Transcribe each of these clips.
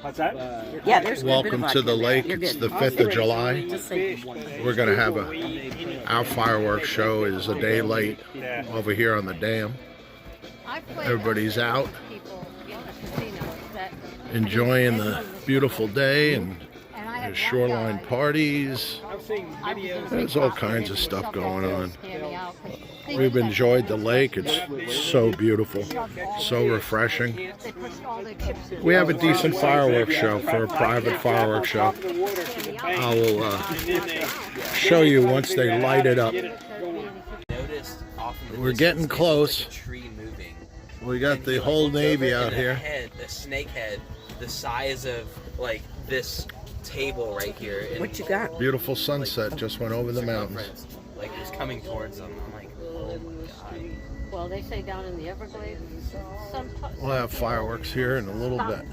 What's that? Yeah, there's Welcome to the lake. It's the 5th of July. We're going to have our fireworks show is a day late over here on the dam. Everybody's out enjoying the beautiful day and there's shoreline parties. There's all kinds of stuff going on. We've enjoyed the lake. It's so beautiful, so refreshing. We have a decent fireworks show for a private fireworks show. I will show you once they light it up. We're getting close. We got the whole Navy out here. The snake head, the size of like this table right here. And what you got? Beautiful sunset just went over the mountains. Like it was coming towards them. I'm like, oh my god. Well, they say down in the Everglades, We'll have fireworks here in a little bit.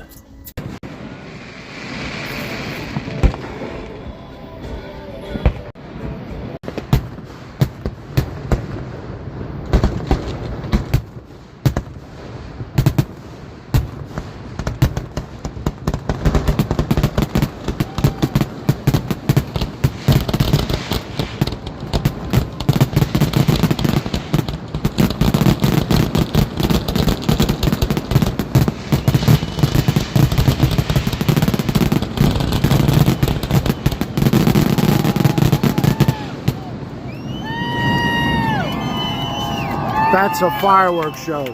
That's a fireworks show.